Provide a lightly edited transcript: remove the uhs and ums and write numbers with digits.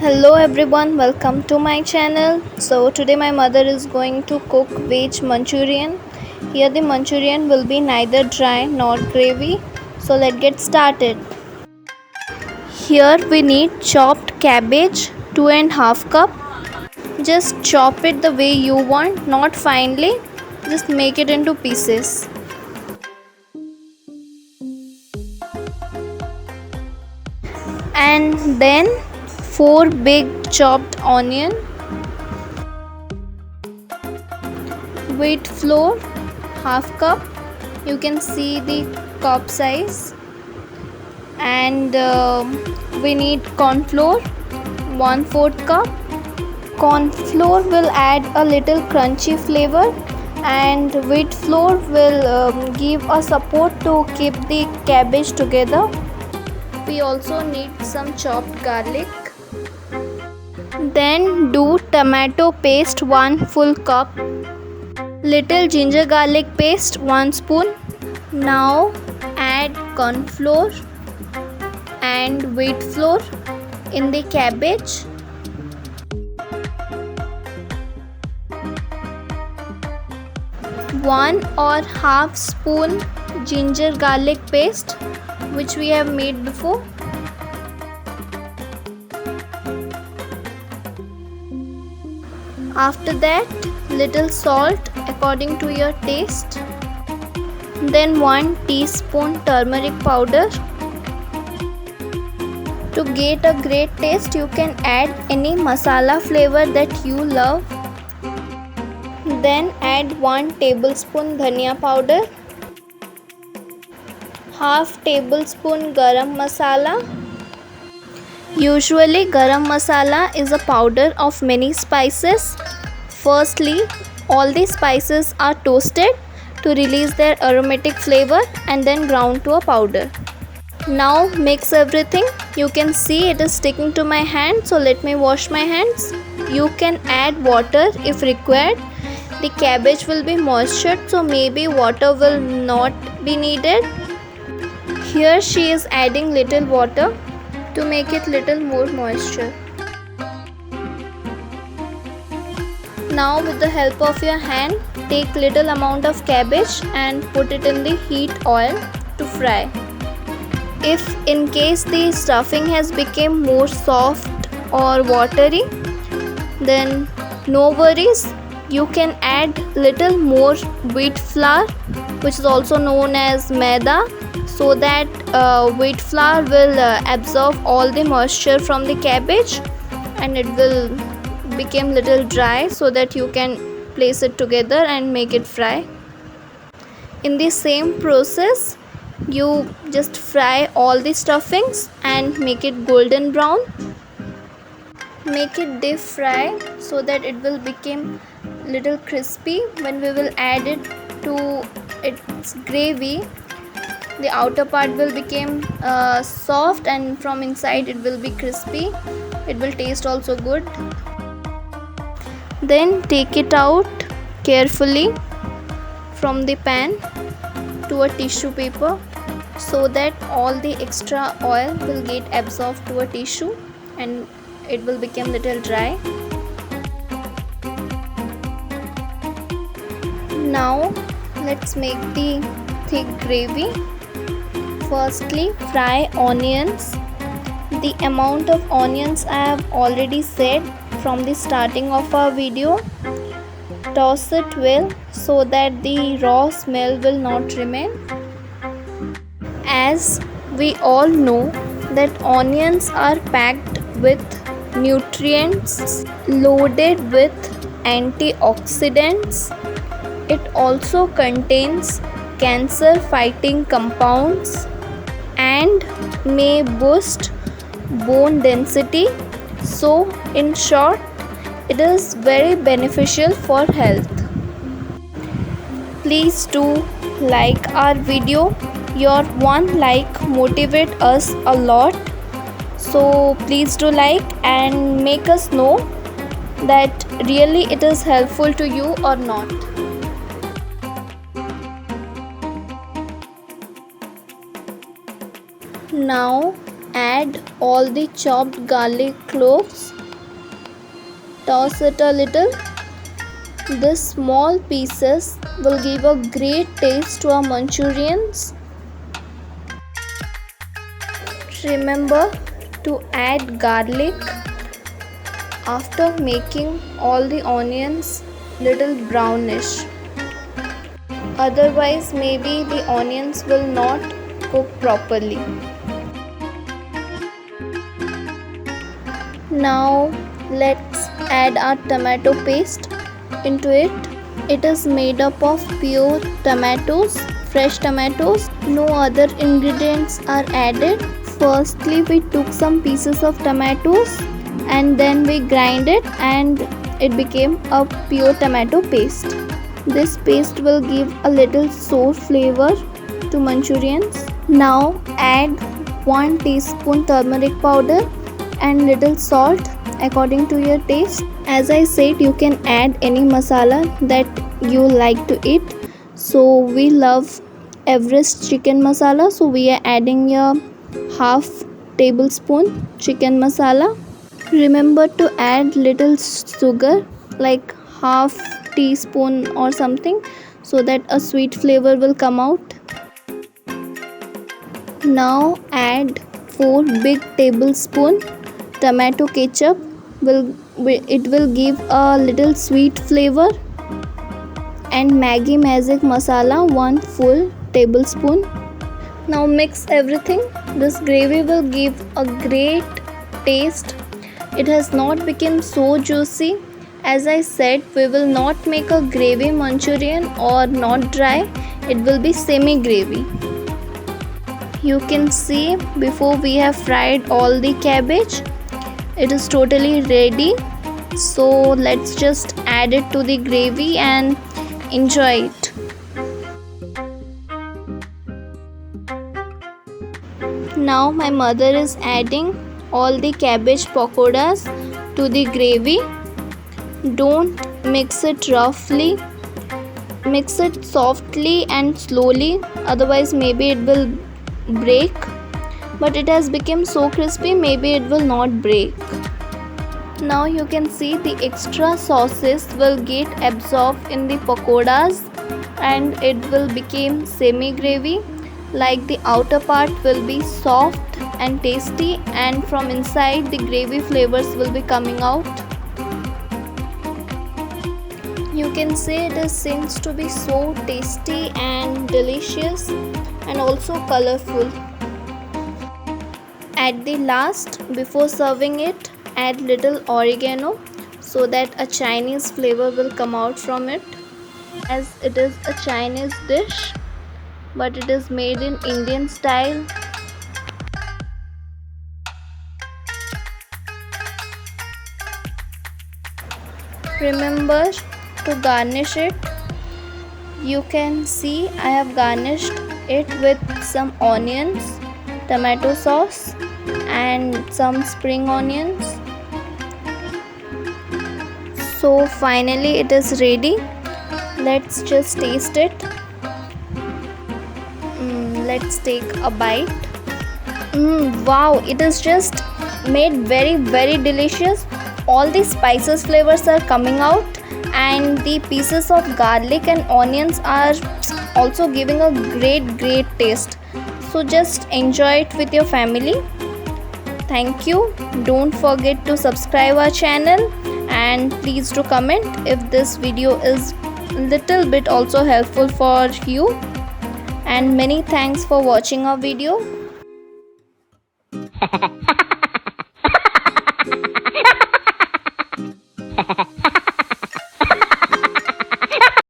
Hello everyone, welcome to my channel. So today my mother is going to cook veg Manchurian. Here the Manchurian will be neither dry nor gravy. So let's get started. Here we need chopped cabbage 2.5 cup. Just chop it the way you want, not finely. Just make it into pieces. And then 4 big chopped onion, wheat flour half cup, you can see the cup size, and we need corn flour 1/4 cup. Corn flour will add a little crunchy flavor, and wheat flour will give a support to keep the cabbage together. We also need some chopped garlic. Then do tomato paste 1 full cup, little ginger garlic paste 1 spoon. Now add corn flour and wheat flour in the cabbage. One or half spoon ginger garlic paste which we have made before. After that, little salt according to your taste. Then 1 teaspoon turmeric powder. To get a great taste, you can add any masala flavor that you love. Then add 1 tablespoon dhania powder, half tablespoon garam masala. Usually garam masala is a powder of many spices. Firstly, all the spices are toasted to release their aromatic flavor and then ground to a powder. Now mix everything. You can see it is sticking to my hand, so let me wash my hands. You can add water if required. The cabbage will be moistured, so maybe water will not be needed. Here she is adding little water to make it little more moisture. Now with the help of your hand, take little amount of cabbage and put it in the heat oil to fry. If in case the stuffing has become more soft or watery, then no worries. You can add little more wheat flour, which is also known as maida, so that wheat flour will absorb all the moisture from the cabbage and it will become little dry, so that you can place it together and make it fry. In the same process, you just fry all the stuffings and make it golden brown. Make it deep fry so that it will become little crispy. When we will add it to its gravy, the outer part will become soft and from inside it will be crispy. It will taste also good. Then take it out carefully from the pan to a tissue paper, so that all the extra oil will get absorbed to a tissue and it will become little dry. Now let's make the thick gravy. Firstly, fry onions. The amount of onions I have already said from the starting of our video. Toss it well so that the raw smell will not remain. As we all know that onions are packed with nutrients, loaded with antioxidants. It also contains cancer fighting compounds and may boost bone density. So in short, it is very beneficial for health. Please do like our video. Your one like motivates us a lot. So please do like and make us know that really it is helpful to you or not. Now add all the chopped garlic cloves. Toss it a little. These small pieces will give a great taste to our Manchurians. Remember to add garlic after making all the onions little brownish. Otherwise, maybe the onions will not cook properly. Now let's add our tomato paste into it. It is made up of pure tomatoes, fresh tomatoes. No other ingredients are added. Firstly, we took some pieces of tomatoes and then we grind it and it became a pure tomato paste. This paste will give a little sour flavor to Manchurians. Now add 1 teaspoon turmeric powder and little salt according to your taste. As I said, you can add any masala that you like to eat. So we love Everest chicken masala, so we are adding a half tablespoon chicken masala. Remember to add little sugar, like half teaspoon or something, so that a sweet flavor will come out. Now add 4 big tablespoon tomato ketchup. It will give a little sweet flavor. And Maggi Magic masala 1 full tablespoon. Now mix everything. This gravy will give a great taste. It has not become so juicy. As I said, we will not make a gravy Manchurian or not dry. It will be semi gravy. You can see before we have fried all the cabbage, it is totally ready. So let's just add it to the gravy and enjoy it. Now my mother is adding all the cabbage pakoras to the gravy. Don't mix it roughly. Mix it softly and slowly, otherwise maybe it will break. But it has become so crispy, maybe it will not break. Now you can see the extra sauces will get absorbed in the pakoras and it will become semi gravy. Like the outer part will be soft and tasty, and from inside the gravy flavors will be coming out. You can say it seems to be so tasty and delicious and also colorful. At the last, before serving it, add little oregano so that a Chinese flavor will come out from it. As it is a Chinese dish, but it is made in Indian style. Remember to garnish it. You can see I have garnished it with some onions, tomato sauce and some spring onions. So finally it is ready. Let's just taste it. Let's take a bite. Wow, it is just made very delicious. All the spices flavors are coming out and the pieces of garlic and onions are also giving a great taste. So just enjoy it with your family. Thank you. Don't forget to subscribe our channel and please do comment if this video is little bit also helpful for you. And many thanks for watching our video.